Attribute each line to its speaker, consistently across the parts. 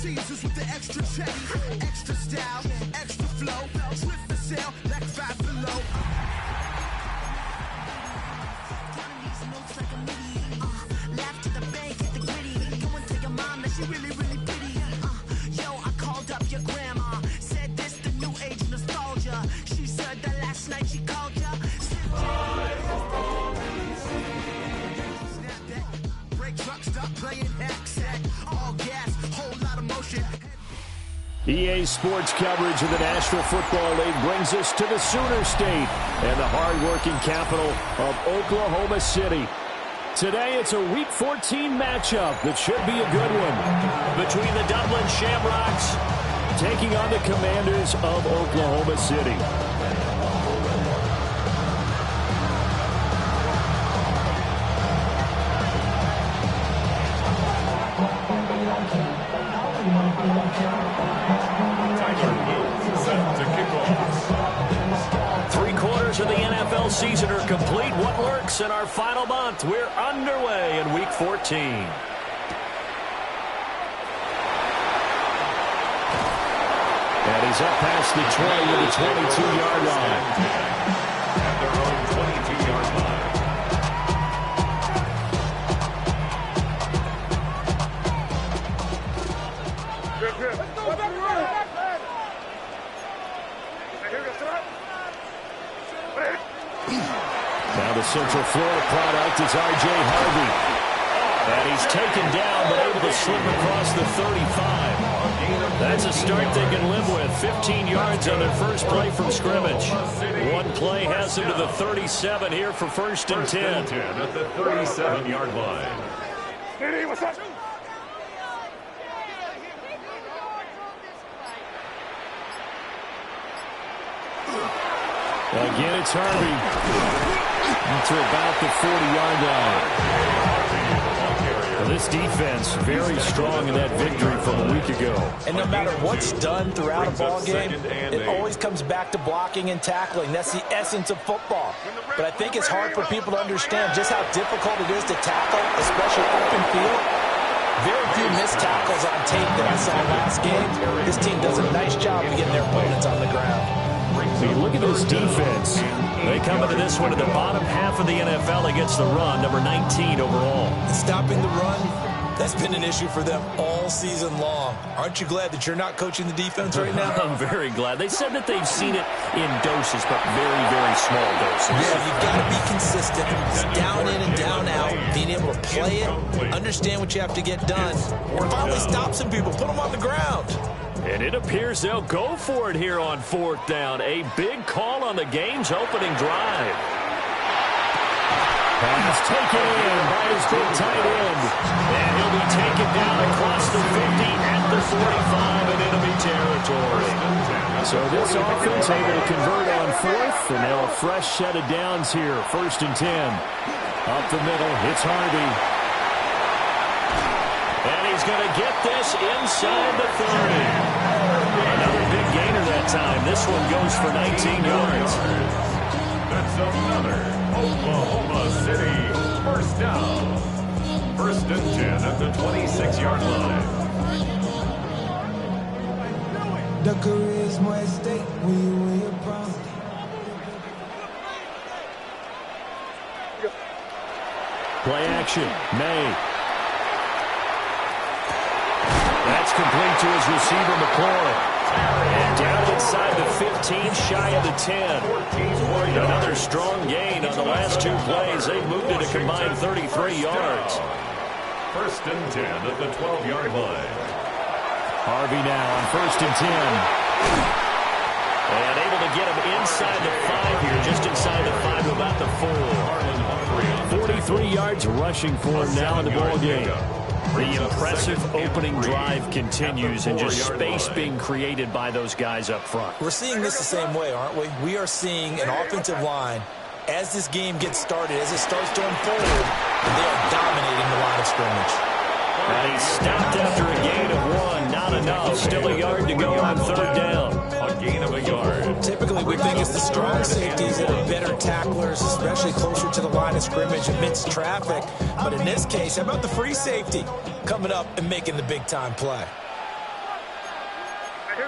Speaker 1: Caesars with the extra cheddar, extra style, extra flow, slip for sale, like Five Below. Laugh to the bank, hit the gritty. Go and tell your mom that she really, really pretty. Yo, I called up your grandma, said this the new age nostalgia. She said that last night she called ya. Break truck, stop playing hex. All gas, whole lot of motion.
Speaker 2: EA Sports coverage of the National Football League brings us to the Sooner State and the hard-working capital of Oklahoma City. Today, it's a Week 14 matchup that should be a good one between the Dublin Shamrocks taking on the Commanders of Oklahoma City. Three-quarters of the NFL season are complete. What works in our final month? We're underway in Week 14. And he's up past the 20 to the 22-yard line. At their own 22-yard line. Now the Central Florida product is R.J. Harvey. And he's taken down, but able to slip across the 35. That's a start they can live with. 15 yards on their first play from scrimmage. One play has him to the 37 here for first and 10.
Speaker 3: At the 37-yard line.
Speaker 4: What's up?
Speaker 2: Again, it's Harvey. To about the 40-yard line. Well, this defense very strong in that victory from a week ago.
Speaker 5: And no matter what's done throughout a ball game, it always comes back to blocking and tackling. That's the essence of football. But I think it's hard for people to understand just how difficult it is to tackle, especially open field. Very few missed tackles on tape that I saw last game. This team does a nice job of getting their opponents on the ground.
Speaker 2: So you look at this defense. They come into this one at the bottom half of the NFL against the run, number 19 overall.
Speaker 5: Stopping the run, that's been an issue for them all season long. Aren't you glad that you're not coaching the defense right now?
Speaker 2: I'm very glad. They said that they've seen it in doses, but very, very small doses.
Speaker 5: Yeah, you've got to be consistent. It's down in and down out, being able to play it, understand what you have to get done, and finally stop some people, put them on the ground.
Speaker 2: And it appears they'll go for it here on fourth down. A big call on the game's opening drive. Pass taken in by his big tight end. And he'll be taken down across the 50 at the 45 in enemy territory. So this offense able to convert on fourth. And now a fresh set of downs here. First and 10. Up the middle, it's Harvey. And he's going to get this inside the 30. Another big gainer that time. This one goes for 19 yards.
Speaker 3: That's another Oklahoma City first down. First and 10 at the 26-yard line.
Speaker 1: The career's more at stake when you win your promise.
Speaker 2: Play action. May. That's complete to his receiver, McLaurin. And down inside the 15, shy of the 10. Another strong gain on the last two plays. They've moved it a combined 33 yards.
Speaker 3: First and 10 at the 12-yard line.
Speaker 2: Harvey now on first and 10. And able to get him inside the 5 here, just inside the 5 to about the 4. 43 yards rushing for him now in the ball game. The impressive opening drive continues, and just space being created by those guys up front.
Speaker 5: We're seeing this the same way, aren't we? We are seeing an offensive line, as this game gets started, as it starts to unfold, they are dominating the line of scrimmage.
Speaker 2: And he stopped after a gain of 1. Not enough. Still a yard to go on third down.
Speaker 3: A gain of a yard.
Speaker 5: Typically, we think it's the strong safeties that are better tacklers, especially closer to the line of scrimmage amidst traffic. But in this case, how about the free safety coming up and making the big-time play?
Speaker 2: On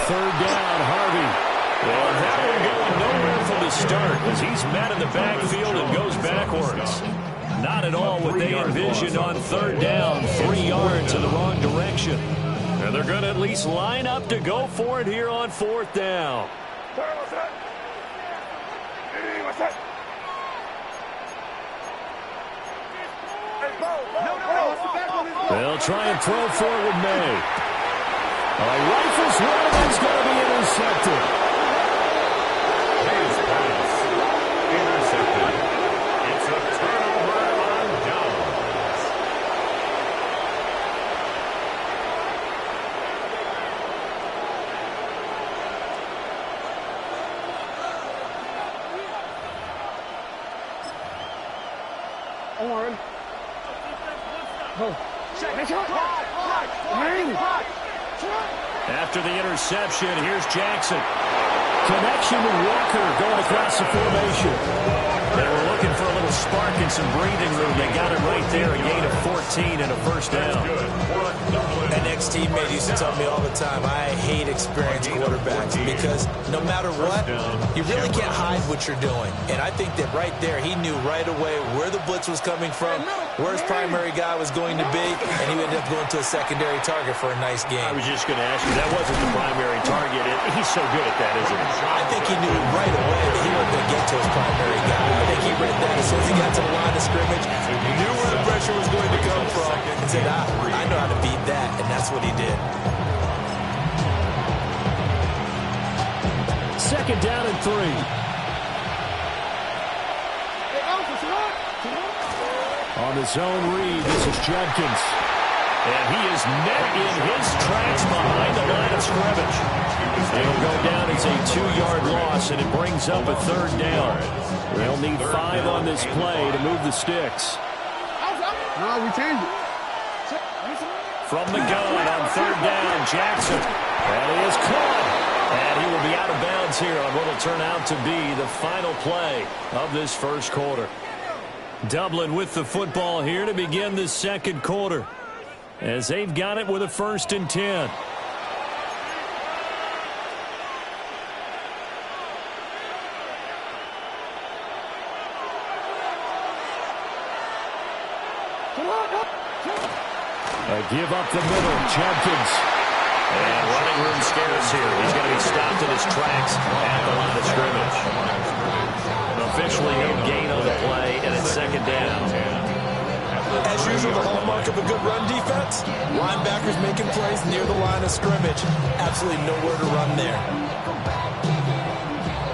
Speaker 2: third down, Harvey. And that one going nowhere from the start as he's met in the backfield and goes backwards. Not at all what they envisioned on third down. 3 yards in the wrong direction. And they're going to at least line up to go for it here on fourth down. They'll try and throw forward May. Rifles one, that's going to be intercepted.
Speaker 3: His pass intercepted. It's a turnover on downs.
Speaker 4: Owen.
Speaker 2: After the interception, here's Jackson. Connection with Walker going across the formation. They were looking for a little spark and some breathing room. They got it right there, a gain of 14 and a first down.
Speaker 5: An ex-teammate used to tell me all the time, I hate experienced quarterbacks because no matter what, you really can't hide what you're doing. And I think that right there, he knew right away where the blitz was coming from, where his primary guy was going to be, and he ended up going to a secondary target for a nice game.
Speaker 2: I was just going to ask you, that wasn't the primary target. He's so good at that, isn't he?
Speaker 5: I think he knew right away that he wasn't going to get to his primary guy. I think he read that as soon as he got to the line of scrimmage, he knew where the pressure was going to come from, and said, I know how to beat that, and that's what he did.
Speaker 2: Second down and 3. On the zone read, this is Judkins. And he is met in his tracks behind the line of scrimmage. It'll go down as a 2-yard loss, and it brings up a third down. They'll need 5 on this play to move the sticks.
Speaker 4: No, we changed it.
Speaker 2: From the gun on third down, Jackson. And he is caught. And he will be out of bounds here on what will turn out to be the final play of this first quarter. Dublin with the football here to begin the second quarter, as they've got it with a 1st and 10. A give up the middle, Judkins. And running room scarce here. He's going to be stopped in his tracks at the line of scrimmage. Officially no gain on the play, and it's second down.
Speaker 5: As usual, the hallmark of a good run defense, linebackers making plays near the line of scrimmage. Absolutely nowhere to run there.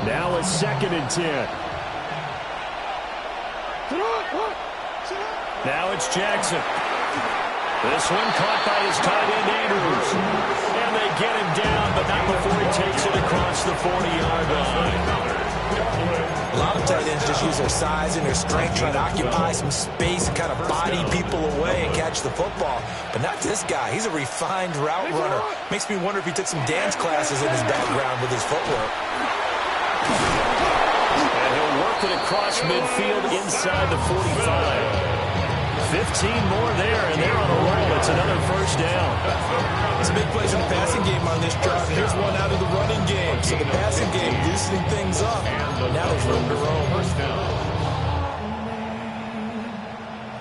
Speaker 2: Now a 2nd and 10. Now it's Jackson. This one caught by his tight end, Andrews. And they get him down, but not before he takes it across the 40-yard line.
Speaker 5: A lot of tight ends just use their size and their strength, trying to occupy some space and kind of body people away and catch the football. But not this guy. He's a refined route runner. Makes me wonder if he took some dance classes in his background with his footwork.
Speaker 2: And he'll work it across midfield inside the 45. 15 more there, and they're on a roll. It's another first down.
Speaker 5: Some big plays in the passing game on this drive. Here's one out of the running game. So the passing game loosening things up. Now there's room to roam.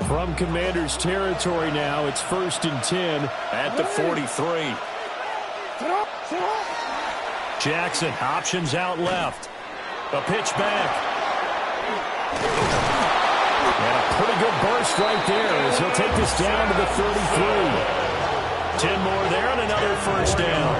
Speaker 2: From Commanders territory now, it's 1st and 10 at the 43. Jackson, options out left. A pitch back. And a pretty good burst right there as he'll take this down to the 33. 10 more there and another first down.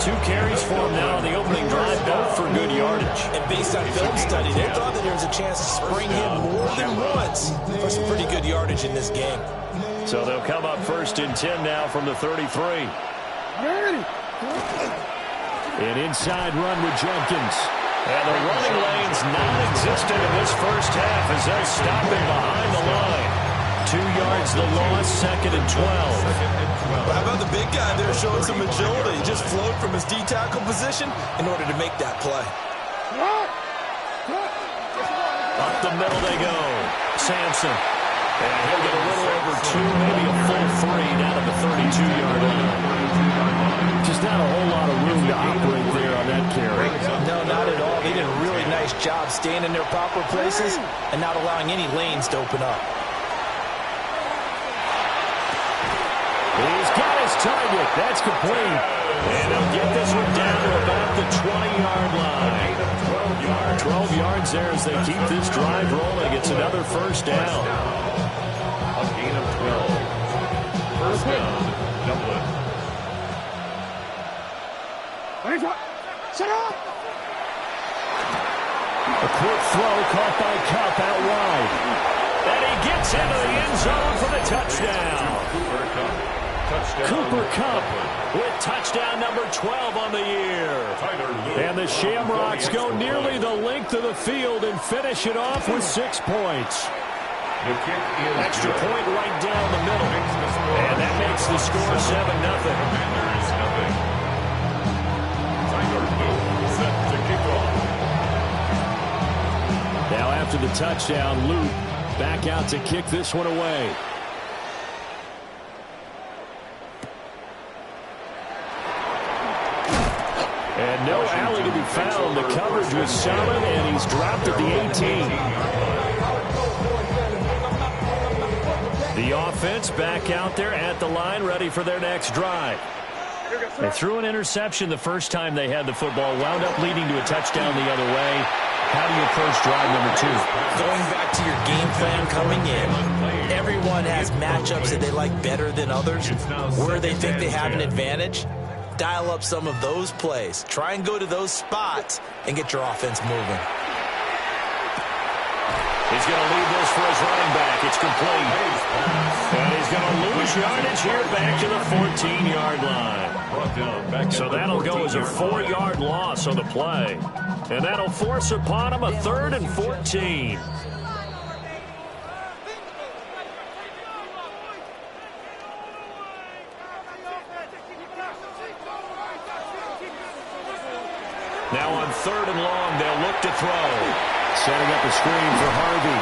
Speaker 2: 2 carries for him now on the opening drive, both for good yardage.
Speaker 5: And based on film study, they thought that there was a chance to spring him more than once for some pretty good yardage in this game.
Speaker 2: So they'll come up 1st and 10 now from the 33. An inside run with Judkins. And the running lane's non-existent in this first half as they'll stop him behind the line. 2 yards the loss, 2nd and 12.
Speaker 5: How about the big guy there showing some agility? He just flowed from his D-tackle position in order to make that play.
Speaker 2: Up the middle they go. Sampson. And he'll get a little over 2, maybe a full 3 down the the 32-yard line. Just not a whole lot of room to operate there on that carry.
Speaker 5: No, not at all. They did a really nice job staying in their proper places and not allowing any lanes to open up.
Speaker 2: He's got his target. That's complete. And he'll get this one down to about the 20-yard line. 12 yards there as they keep this drive rolling. It's another first down.
Speaker 3: A gain of 12. First down, Dublin.
Speaker 4: Shut up!
Speaker 2: A quick throw caught by Kupp out wide. And he gets into the end zone for the touchdown. Cooper Kupp with touchdown number 12 on the year. And the Shamrocks go nearly the length of the field and finish it off with 6 points. Extra point right down the middle. And that makes the score 7-0. Now after the touchdown, Luke back out to kick this one away. And no alley to be found. The coverage was solid, and he's dropped at the 18. The offense back out there at the line, ready for their next drive. They threw an interception the first time they had the football, wound up leading to a touchdown the other way. How do you approach drive number 2?
Speaker 5: Going back to your game plan coming in, everyone has matchups that they like better than others. Where they think they have an advantage, dial up some of those plays. Try and go to those spots and get your offense moving.
Speaker 2: He's going to leave this for his running back. It's complete. And he's going to lose yardage here back to the 14-yard line. So that'll go as a 4-yard loss on the play. And that'll force upon him a 3rd and 14. Now on 3rd and long, they'll look to throw. Setting up a screen for Harvey.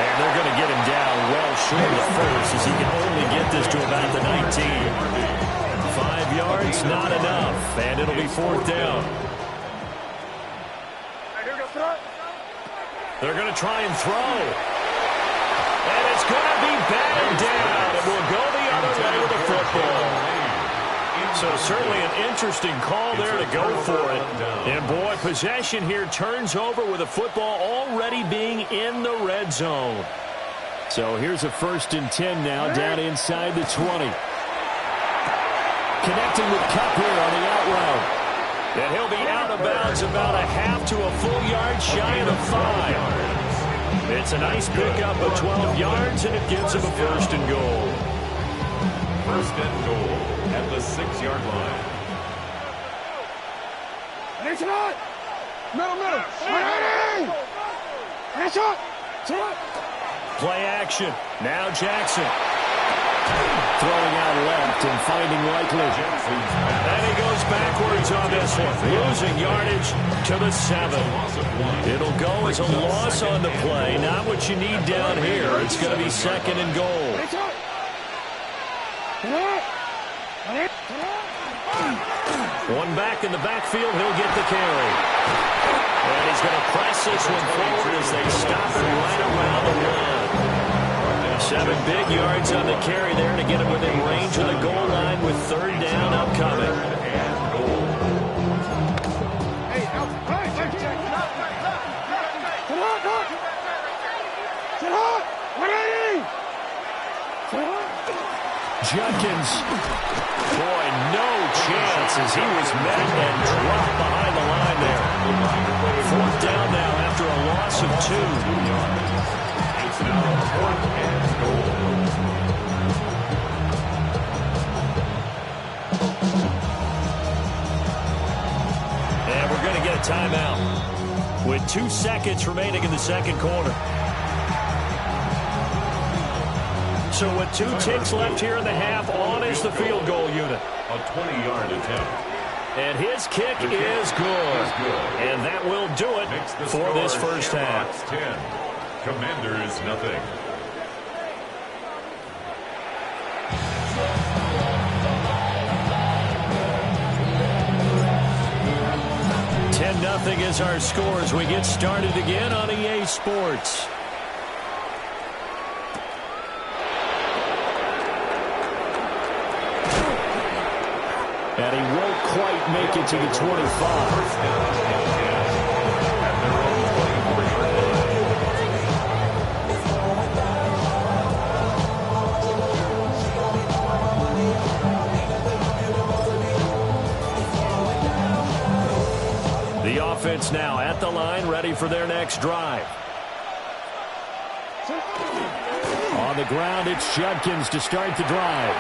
Speaker 2: And they're going to get him down well short of the first as he can only get this to about the 19. 5 yards, not enough. And it'll be 4th down. They're going to try and throw. And it's going to be batted down. It will go the other way with the football. So certainly an interesting call there to go for it. And boy, possession here turns over with the football already being in the red zone. So here's a 1st and 10 now down inside the 20. Connecting with Kupp here on the out route. And he'll be out of bounds about a half to a full yard shy of the 5. It's a nice pickup of 12 yards, and it gives him a 1st and goal.
Speaker 3: 1st and goal at the 6-yard line.
Speaker 2: Play action. Now Jackson. Throwing out left and finding Likely. And he goes backwards on this one. Losing yardage to the 7. It'll go as a loss on the play. Not what you need down here. It's going to be 2nd and goal. One back in the backfield. He'll get the carry. And he's going to press this one forward as they stop it right around the 1. 7 big yards on the carry there to get him within range of the goal line with 3rd down upcoming. Judkins, boy, no chance as he was met and dropped behind the line there. 4th down now after a loss of 2.
Speaker 3: It's now 4th and goal.
Speaker 2: And we're going to get a timeout with 2 seconds remaining in the 2nd quarter. So with 2 ticks left here in the half, on is the field goal unit.
Speaker 3: A 20-yard attempt.
Speaker 2: And his kick is good. And that will do it for this first half.
Speaker 3: 10. Commanders, nothing.
Speaker 2: 2-0 is our score as we get started again on EA Sports. And he won't quite make it to the 25. The offense now at the line, ready for their next drive. On the ground, it's Judkins to start the drive.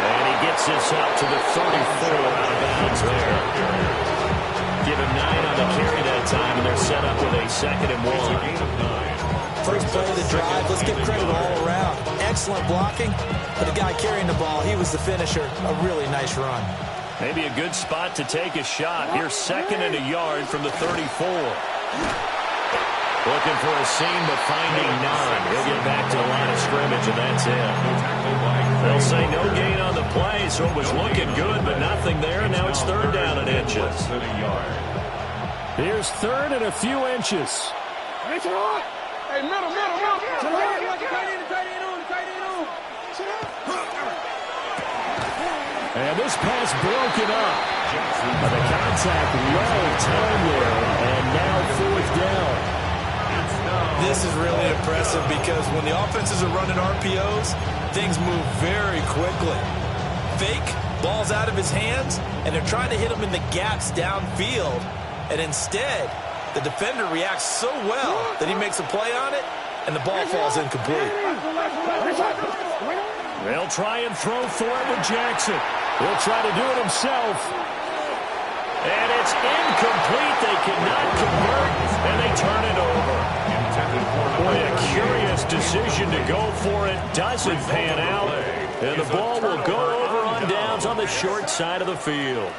Speaker 2: And he gets this up to the 34 out of bounds there. Give him 9 on the carry that time, and they're set up with a 2nd and 1.
Speaker 5: First play of the drive, let's give credit all around. Excellent blocking, but the guy carrying the ball, he was the finisher. A really nice run.
Speaker 2: Maybe a good spot to take a shot. Here's 2nd and a yard from the 34. Looking for a seam, but finding none. He'll get back to the line of scrimmage, and that's it. They'll say no gain on the play, so it was looking good, but nothing there. Now it's 3rd down and inches. Here's 3rd and a few inches.
Speaker 4: Hey, middle.
Speaker 2: And this pass broken up. But the contact low time there, and now 4th down.
Speaker 5: This is really impressive because when the offenses are running RPOs, things move very quickly. Fake, ball's out of his hands, and they're trying to hit him in the gaps downfield. And instead, the defender reacts so well that he makes a play on it, and the ball falls incomplete.
Speaker 2: They'll try and throw for it with Jackson. He'll try to do it himself. And it's incomplete. They cannot convert, and they turn it over. Boy, a curious decision to go for it. Doesn't pan out. And the ball will go over on downs on the short side of the field.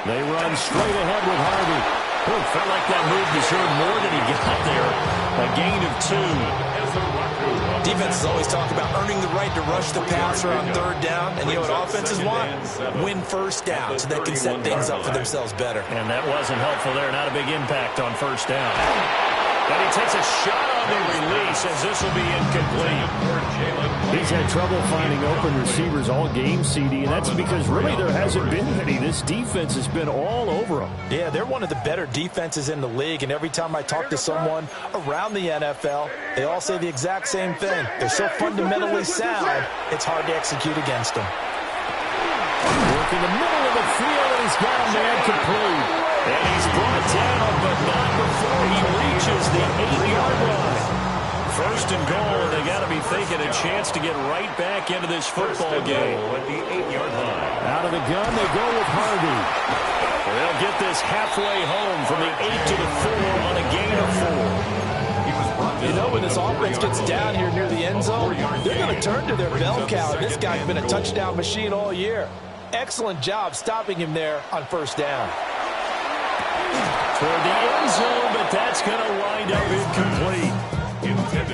Speaker 2: They run straight ahead with Harvey. Oh, felt like that move deserved more than he got there. A gain of 2.
Speaker 5: Defenses always talk about earning the right to rush the passer on 3rd down. And you know what offenses want? Win 1st down so they can set things up for themselves better.
Speaker 2: And that wasn't helpful there. Not a big impact on 1st down. And he takes a shot on the release as this will be incomplete. He's had trouble finding open receivers all game, CD, and that's because really there hasn't been any. This defense has been all over them.
Speaker 5: Yeah, they're one of the better defenses in the league, and every time I talk to someone around the NFL, they all say the exact same thing. They're so fundamentally sound, it's hard to execute against them.
Speaker 2: Work in the middle of the field, and he's got a man complete. And he's brought down, but not before he reaches the 8-yard line. 1st and goal, and they got to be thinking a chance to get right back into this football game.
Speaker 3: At the 8-yard line.
Speaker 2: Out of the gun, they go with Harvey. They'll get this halfway home from the 8 to the 4 on a gain of 4.
Speaker 5: You know, when this offense gets down here near the end zone, they're going to turn to their bell cow. This guy's been a touchdown machine all year. Excellent job stopping him there on 1st down.
Speaker 2: Toward the end zone, but that's going to wind up incomplete.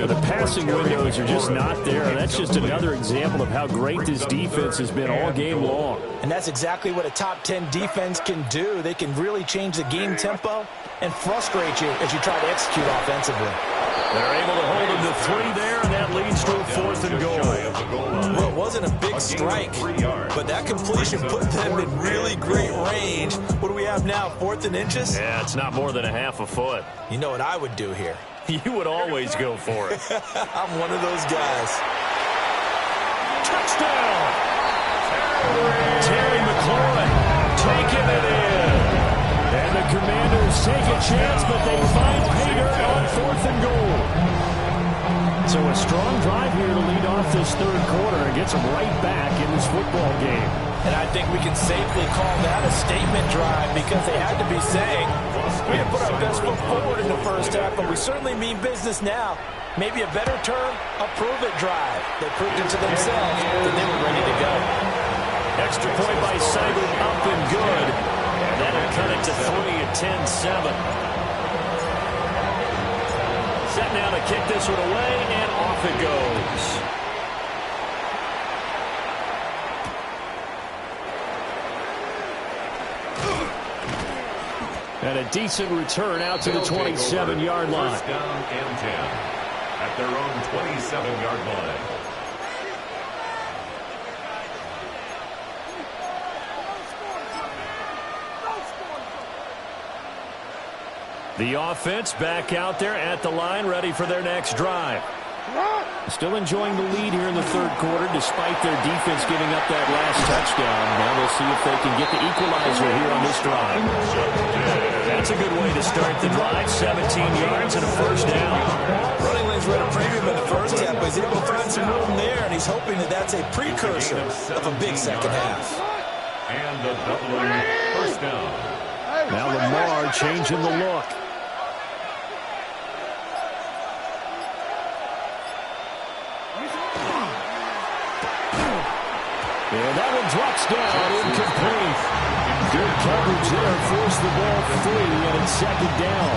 Speaker 2: The passing windows are just not there. That's just another example of how great this defense has been all game long.
Speaker 5: And that's exactly what a top 10 defense can do. They can really change the game tempo and frustrate you as you try to execute offensively.
Speaker 2: They're able to hold him to 3 there, and that leads to a 4th and goal.
Speaker 5: Well, it wasn't a big strike, but that completion put them in really great range. What do we have now, 4th and inches?
Speaker 2: Yeah, it's not more than a half a foot.
Speaker 5: You know what I would do here?
Speaker 2: You would always go for it.
Speaker 5: I'm one of those guys.
Speaker 2: Touchdown! Terry McLaurin taking it in. And the Commanders take a chance, but they find pay dirt on 4th and goal. So a strong drive here to lead off this 3rd quarter and gets them right back in this football game.
Speaker 5: And I think we can safely call that a statement drive because they had to be saying, we didn't put our best foot forward in the 1st half, but we certainly mean business now. Maybe a better term, a prove-it drive. They proved it to themselves that they were ready to go.
Speaker 2: Extra point by Seibert, up and good. And that'll cut it to 3 at 10-7. Set now to kick this one away, and off it goes. And a decent return out to the 27-yard line.
Speaker 3: First down and 10 at their own 27-yard line.
Speaker 2: The offense back out there at the line, ready for their next drive. Still enjoying the lead here in the third quarter, despite their defense giving up that last touchdown. Now they'll see if they can get the equalizer here on this drive. That's a good way to start the drive. 17 yards and a first down.
Speaker 5: Running lanes read a premium in the first half, but he's able to find some room there, and he's hoping that that's a precursor of a big second half.
Speaker 3: And the doubling first down.
Speaker 2: Now Lamar changing the look. And that one drops down, incomplete. Good coverage there, forced the ball free, and it's second down.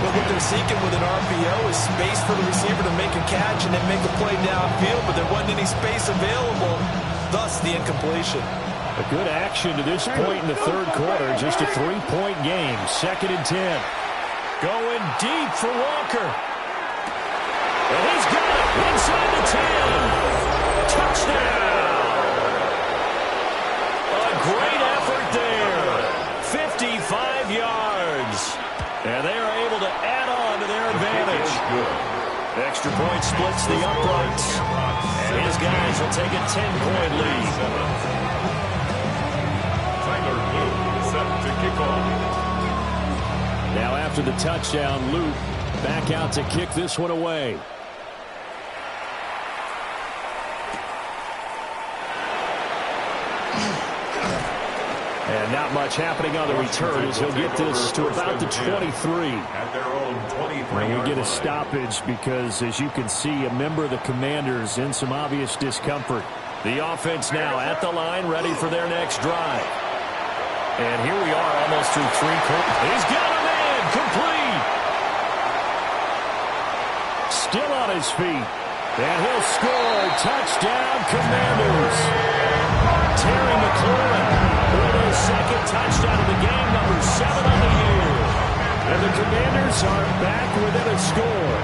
Speaker 5: But what they're seeking with an RPO is space for the receiver to make a catch and then make a play downfield, but there wasn't any space available, thus the incompletion.
Speaker 2: A good action to this point in the third quarter, just a 3-point game, 2nd and 10. Going deep for Walker. And he's got it inside the 10. Touchdown. Great effort there. 55 yards. And they are able to add on to their advantage. Extra point splits the uprights. And his guys will take a 10-point lead.
Speaker 3: Tyler Luke set to kick off.
Speaker 2: Now after the touchdown, Luke back out to kick this one away. And not much happening on the return as he'll get this to about the 23.
Speaker 3: At their own 23.
Speaker 2: And we get a stoppage because, as you can see, a member of the Commanders in some obvious discomfort. The offense now at the line, ready for their next drive. And here we are almost through 3 quarters. He's got a man, complete. Still on his feet. And he'll score. Touchdown, Commanders. Terry McLaurin with his second touchdown of the game, number 7 on the year. And the Commanders are back within a score.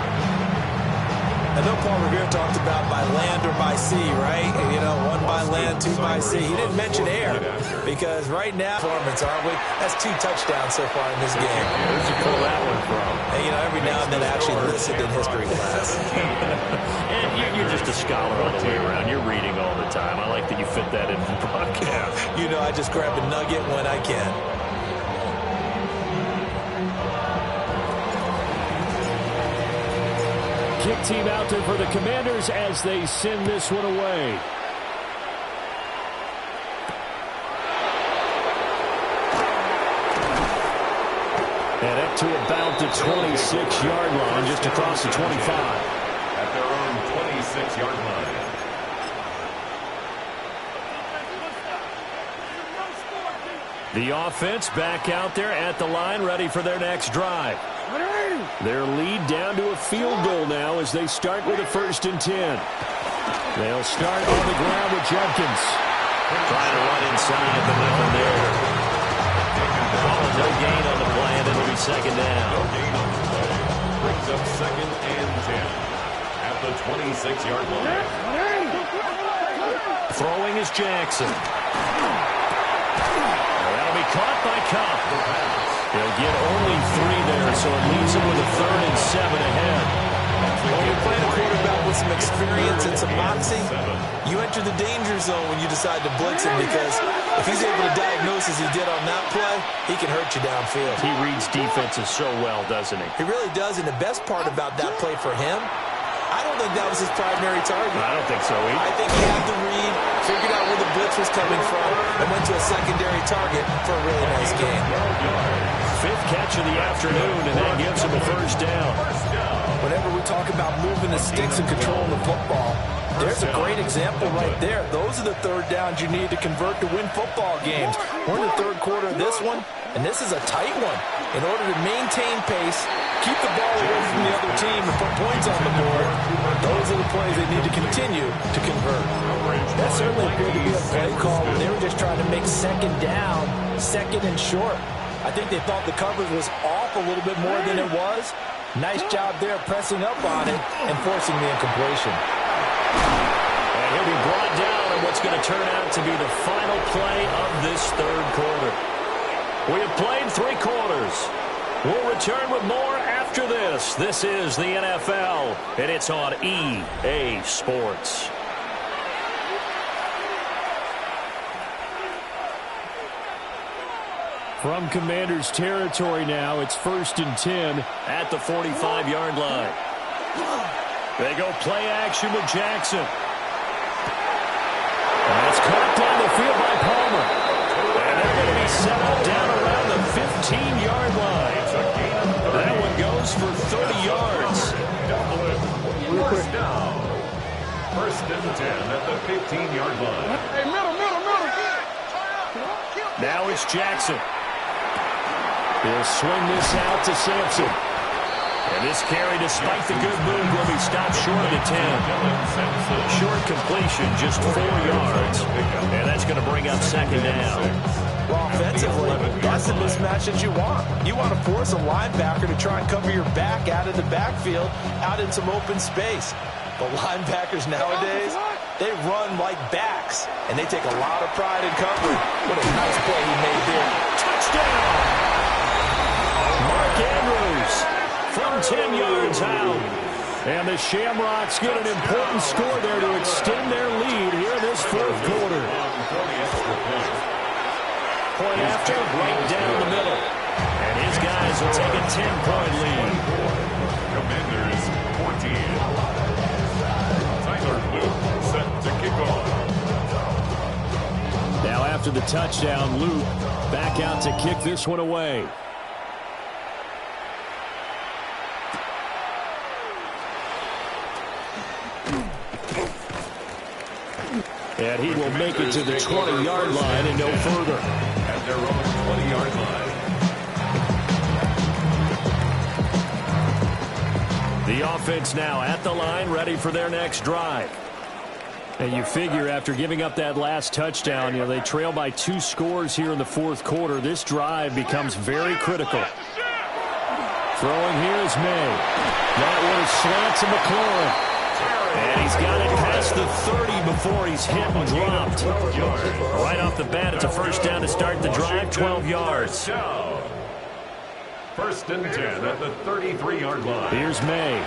Speaker 5: I know Paul Revere talked about by land or by sea, right? You know, 1 by land, 2 by sea. He didn't mention air because right now, performance, aren't we? That's 2 touchdowns so far in this game.
Speaker 2: Where'd you pull that one from?
Speaker 5: And, you know, every now and then actually listened in history class.
Speaker 2: And you're just a scholar all the way around. You're reading all the time. I like that you fit that in the broadcast.
Speaker 5: You know, I just grab a nugget when I can.
Speaker 2: Kick team out there for the Commanders as they send this one away. And up to about the 26-yard line, just across the 25.
Speaker 3: At their own 26-yard line.
Speaker 2: The offense back out there at the line, ready for their next drive. Their lead down to a field goal now as they start with a 1st and 10. They'll start on the ground with Judkins. Trying to run inside, but nothing there. No gain on the play, and it'll be 2nd down.
Speaker 3: No gain on the play. Brings up 2nd and 10 at the 26-yard line.
Speaker 2: Throwing is Jackson. That'll be caught by Kupp. They'll get only 3 there, so it leaves them with a 3rd and 7 ahead.
Speaker 5: When you're playing a quarterback with some experience and some moxie, you enter the danger zone when you decide to blitz him because if he's able to diagnose as he did on that play, he can hurt you downfield.
Speaker 2: He reads defenses so well, doesn't he?
Speaker 5: He really does, and the best part about that play for him, I don't think that was his primary target.
Speaker 2: I don't think so either.
Speaker 5: I think he had the read, figured out where the blitz was coming from, and went to a secondary target for a really nice game.
Speaker 2: 5th catch of the afternoon, and that gives him a 1st down.
Speaker 5: Whenever we talk about moving the sticks and controlling the football, there's a great example right there. Those are the 3rd downs you need to convert to win football games. We're in the 3rd quarter of this one, and this is a tight one. In order to maintain pace, keep the ball away from the other team, and put points on the board, those are the plays they need to continue to convert. That certainly appeared to be a play call when they were just trying to make 2nd down, 2nd and short. I think they thought the coverage was off a little bit more than it was. Nice job there pressing up on it and forcing the incompletion.
Speaker 2: And he'll be brought down in what's going to turn out to be the final play of this third quarter. We have played 3 quarters. We'll return with more after this. This is the NFL, and it's on EA Sports. From Commanders territory now, it's 1st and 10 at the 45-yard line. They go play action with Jackson. And that's caught down the field by Palmer. And they're going to be set up down around the 15-yard line. That one goes for 30 yards.
Speaker 3: First down. 1st and 10 at the 15-yard line.
Speaker 4: Hey, middle.
Speaker 2: Now it's Jackson. He'll swing this out to Sampson. And this carry, despite the good move, will be stopped short of the 10. Short completion, just 4 yards. And that's going to bring up 2nd down.
Speaker 5: Well, offensively, that's the mismatch that you want. You want to force a linebacker to try and cover your back out of the backfield, out in some open space. But linebackers nowadays, they run like backs, and they take a lot of pride in covering. What a nice play he made there.
Speaker 2: Touchdown! Mark Andrews from 10 yards out. And the Shamrocks get an important score there to extend their lead here in this 4th quarter. Point after, right down the middle. And his guys will take a 10-point lead.
Speaker 3: Commanders 14. Tyler Luke set to kick off.
Speaker 2: Now after the touchdown, Luke back out to kick this one away. And he will make it to the 20-yard line and no further.
Speaker 3: At their own 20-yard line.
Speaker 2: The offense now at the line, ready for their next drive. And you figure after giving up that last touchdown, they trail by 2 scores here in the 4th quarter. This drive becomes very critical. Throwing here is May. That one slants to McLaurin. And he's got it past the 30 before he's hit and dropped. Right off the bat, it's a 1st down to start the drive, 12 yards.
Speaker 3: 1st and 10 at the 33-yard line.
Speaker 2: Here's May.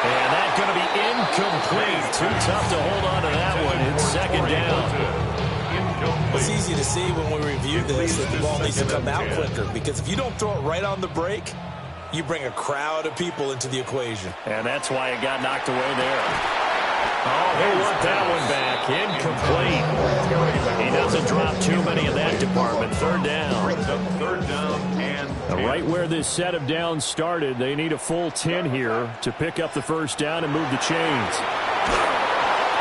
Speaker 2: And that's going to be incomplete. Too tough to hold on to that one. It's 2nd down.
Speaker 5: It's easy to see when we review this that the ball needs to come out quicker, because if you don't throw it right on the break, you bring a crowd of people into the equation.
Speaker 2: And that's why it got knocked away there. Oh, they want that one back. Incomplete. He doesn't drop too many in that department. 3rd down.
Speaker 3: 3rd down and
Speaker 2: right where this set of downs started, they need a full 10 here to pick up the 1st down and move the chains.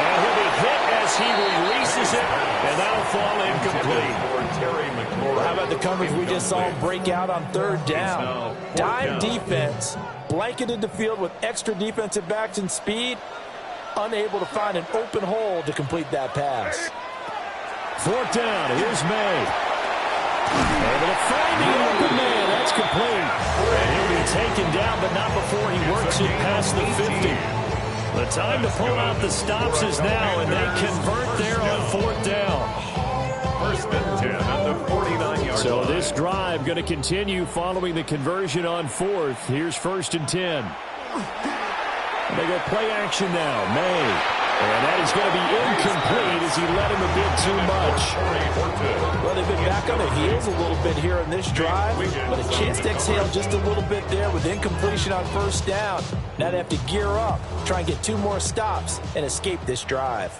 Speaker 2: And he'll be hit as he releases it, and that'll fall incomplete.
Speaker 5: How about the coverage we just saw break out on 3rd down? Dime defense, blanketed the field with extra defensive backs and speed, unable to find an open hole to complete that pass.
Speaker 2: 4th down, here's May. Able to find the open man, that's complete. And he'll be taken down, but not before he works it past the 50. The time to pull out the stops is now, and they convert there on 4th down.
Speaker 3: 1st and 10 at the 49-yard line.
Speaker 2: So this drive going to continue following the conversion on 4th. Here's 1st and 10. They go play action now. May. And that is going to be incomplete as he let him a bit too much.
Speaker 5: Well, they've been back on their heels a little bit here in this drive, but a chance to exhale just a little bit there with incompletion on 1st down. Now they have to gear up, try and get 2 more stops, and escape this drive.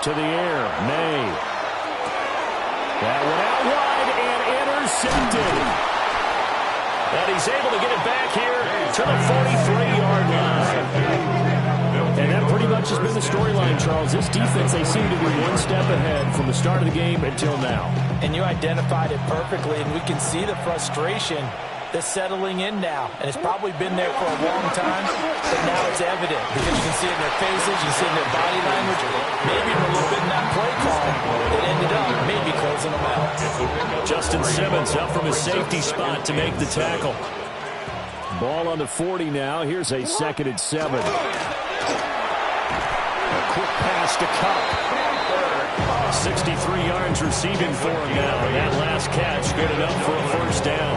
Speaker 2: To the air, May. That one out wide and intercepted. And he's able to get it back here to the 43-yard line. And that pretty much has been the storyline, Charles. This defense, they seem to be one step ahead from the start of the game until now.
Speaker 5: And you identified it perfectly, and we can see the frustration that's settling in now, and it's probably been there for a long time, but now it's evident because you can see it in their faces, you can see it in their body language, maybe even a little bit in that play call that ended up maybe closing them out.
Speaker 2: Justin Simmons up from his safety spot to make the tackle. Ball on the 40 now. Here's a 2nd and 7. A quick pass to Kupp. 63 yards receiving for him now. And that last catch good enough for a first down.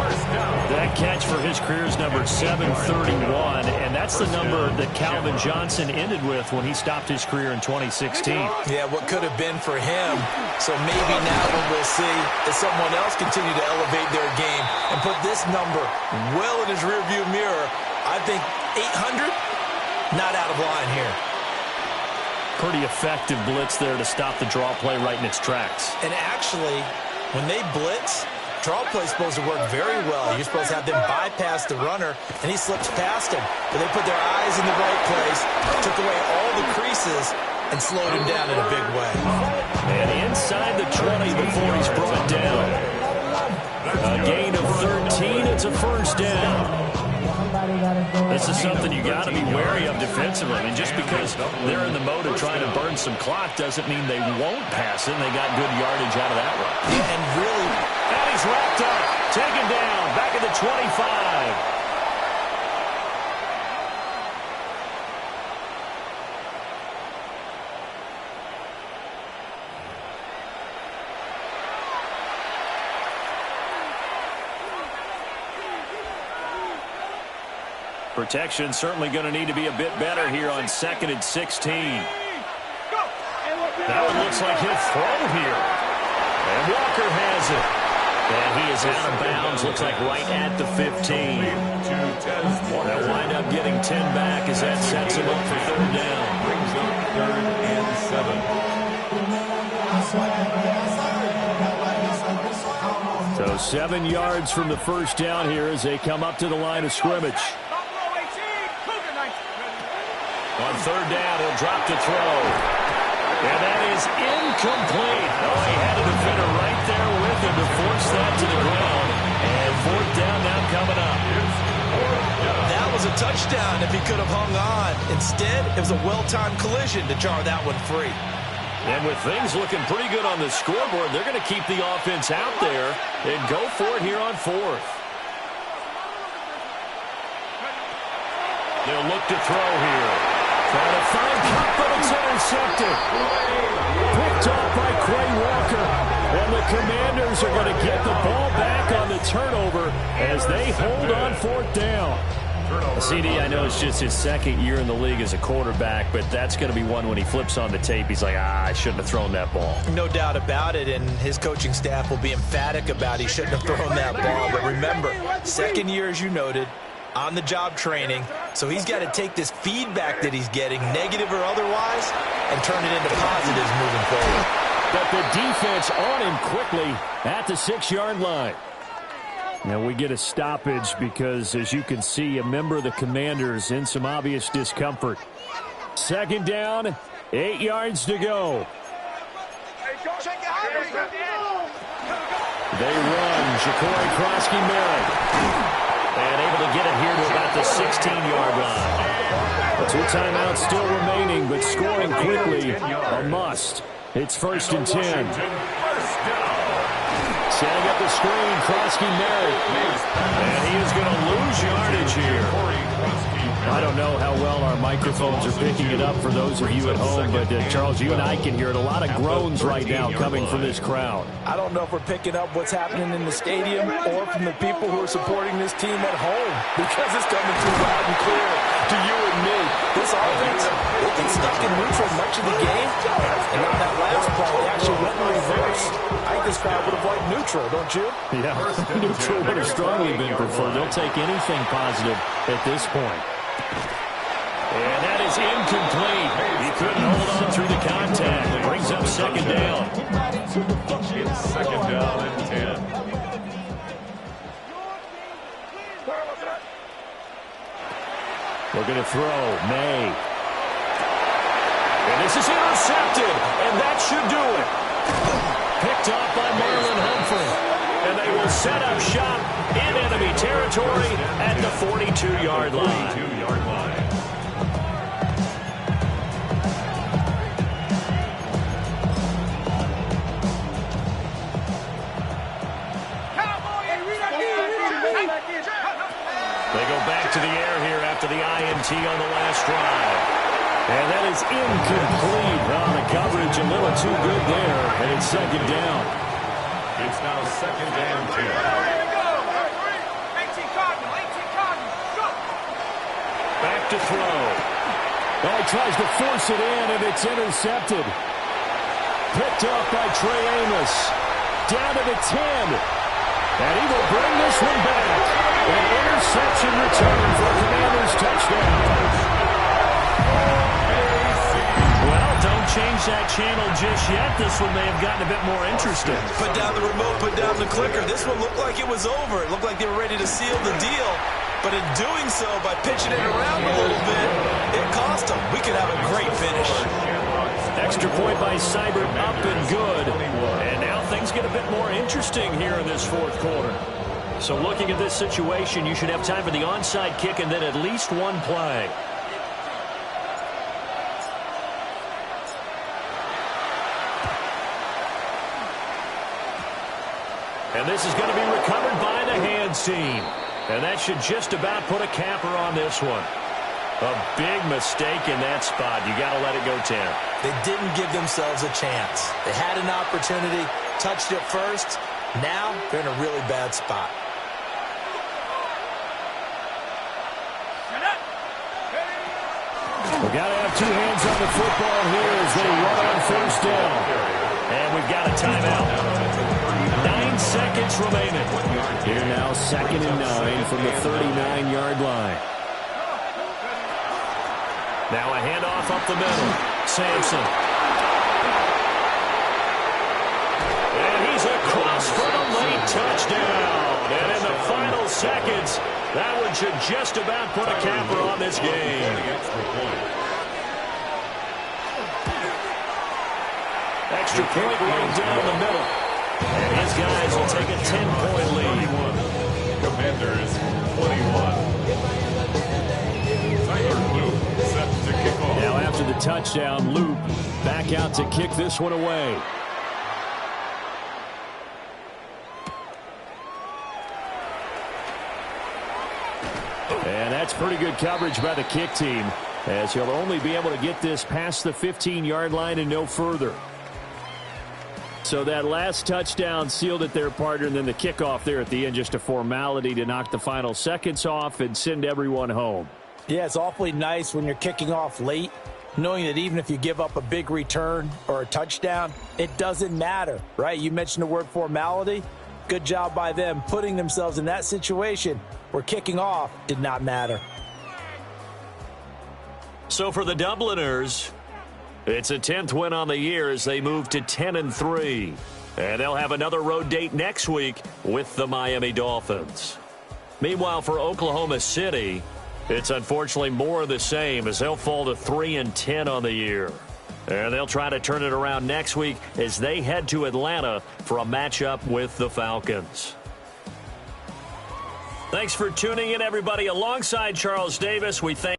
Speaker 2: That catch for his career is number 731, and that's the number that Calvin Johnson ended with when he stopped his career in 2016.
Speaker 5: Yeah, what could have been for him. So maybe now what we'll see is someone else continue to elevate their game and put this number well in his rearview mirror. I think 800, not out of line here.
Speaker 2: Pretty effective blitz there to stop the draw play right in its tracks.
Speaker 5: And actually, when they blitz, draw play is supposed to work very well. You're supposed to have them bypass the runner, and he slips past him. But they put their eyes in the right place, took away all the creases, and slowed him down in a big way.
Speaker 2: And inside the 20 before he's brought down. A gain of 13. It's a first down. This is something you got to be wary of defensively. I mean, just because they're in the mode of trying to burn some clock doesn't mean they won't pass it. And they got good yardage out of that one.
Speaker 5: Yeah, and really,
Speaker 2: and he's wrapped up, taken down, back at the 25. Protection certainly going to need to be a bit better here on 2nd and 16. That one looks like he'll throw here. And Walker has it. And he is out of bounds, looks like right at the 15. They'll wind up getting 10 back as that sets him up for 3rd down.
Speaker 3: Brings up 3rd and 7.
Speaker 2: So 7 yards from the first down here as they come up to the line of scrimmage. On 3rd down, he'll drop to throw. And that is incomplete. Oh, he had a defender right there with him to force that to the ground. And 4th down now coming up.
Speaker 5: that was a touchdown if he could have hung on. Instead, it was a well-timed collision to jar that one free.
Speaker 2: And with things looking pretty good on the scoreboard, they're going to keep the offense out there and go for it here on 4th. They'll look to throw here. Trying to find Kupp, but it's intercepted. Picked off by Quay Walker. And the Commanders are going to get the ball back on the turnover as they hold on 4th down. CD, I know it's just his 2nd year in the league as a quarterback, but that's going to be one when he flips on the tape. He's like, I shouldn't have thrown that ball.
Speaker 5: No doubt about it, and his coaching staff will be emphatic about he shouldn't have thrown that ball. But remember, 2nd year, as you noted, on-the-job training, so he's got to take this feedback that he's getting, negative or otherwise, and turn it into positives moving forward.
Speaker 2: But the defense on him quickly at the 6-yard line. Now we get a stoppage because, as you can see, a member of the Commanders in some obvious discomfort. 2nd down, 8 yards to go. They run. Ja'Cory Krosky-Merritt. And able to get it here to about the 16-yard line. 2 timeouts still remaining, but scoring quickly a must. It's 1st and 10. Setting up the screen, Krosky-Merritt. And he is going to lose yardage here. I don't know how well our microphones are picking it up for those of you at home, but Charles, you and I can hear it. A lot of groans right now coming from this crowd.
Speaker 5: I don't know if we're picking up what's happening in the stadium or from the people who are supporting this team at home, because it's coming through loud and clear to you and me. This offense, they've been stuck in neutral much of the game, and on that last play, they actually went in reverse. I think this crowd would have liked neutral, don't you?
Speaker 2: Yeah, neutral would have strongly been preferred. They'll take anything positive at this point. And that is incomplete. He couldn't hold on through the contact. It brings up 2nd down.
Speaker 3: It's 2nd down and 10.
Speaker 2: Looking to throw. May. And this is intercepted. And that should do it. Picked off by Marlon Humphrey. And they will set up shop in enemy territory at the 42-yard line. They go back to the air here after the INT on the last drive. And that is incomplete. Oh, the coverage a little too good there, and it's second down.
Speaker 3: It's now second and 10.
Speaker 2: Back to throw. Oh, he tries to force it in, and it's intercepted. Picked up by Trey Amos. Down to the 10. And he will bring this one back. An interception return for a Commanders touchdown. Well, don't change that channel just yet. This one may have gotten a bit more interesting.
Speaker 5: Put down the remote, put down the clicker. This one looked like it was over. It looked like they were ready to seal the deal. But in doing so, by pitching it around a little bit, it cost them. We could have a great finish.
Speaker 2: Extra point by Seibert, up and good. And now things get a bit more interesting here in this fourth quarter. So looking at this situation, you should have time for the onside kick and then at least one play. And this is going to be recovered by the hands team. And that should just about put a capper on this one. A big mistake in that spot. You got to let it go 10.
Speaker 5: They didn't give themselves a chance. They had an opportunity, touched it first. Now they're in a really bad spot.
Speaker 2: We've got to have two hands on the football here as they run on first down. And we've got a timeout. 9 seconds remaining. Here now, 2nd and 9 from the 39-yard line. Now a handoff up the middle. Sampson. And he's across for the late touchdown. And in the final seconds, that one should just about put a capper on this game. Extra point right down the middle. And his guys will take a 10-point lead.
Speaker 3: Commanders 21.
Speaker 2: Now after the touchdown, Loop back out to kick this one away. And that's pretty good coverage by the kick team, as he'll only be able to get this past the 15-yard line and no further. So that last touchdown sealed it there, partner, and then the kickoff there at the end, just a formality to knock the final seconds off and send everyone home.
Speaker 5: Yeah, it's awfully nice when you're kicking off late, knowing that even if you give up a big return or a touchdown, it doesn't matter, right? You mentioned the word formality. Good job by them putting themselves in that situation where kicking off did not matter.
Speaker 2: So for the Dubliners, it's a 10th win on the year as they move to 10-3. And they'll have another road date next week with the Miami Dolphins. Meanwhile, for Oklahoma City, it's unfortunately more of the same as they'll fall to 3-10 on the year. And they'll try to turn it around next week as they head to Atlanta for a matchup with the Falcons. Thanks for tuning in, everybody. Alongside Charles Davis, we thank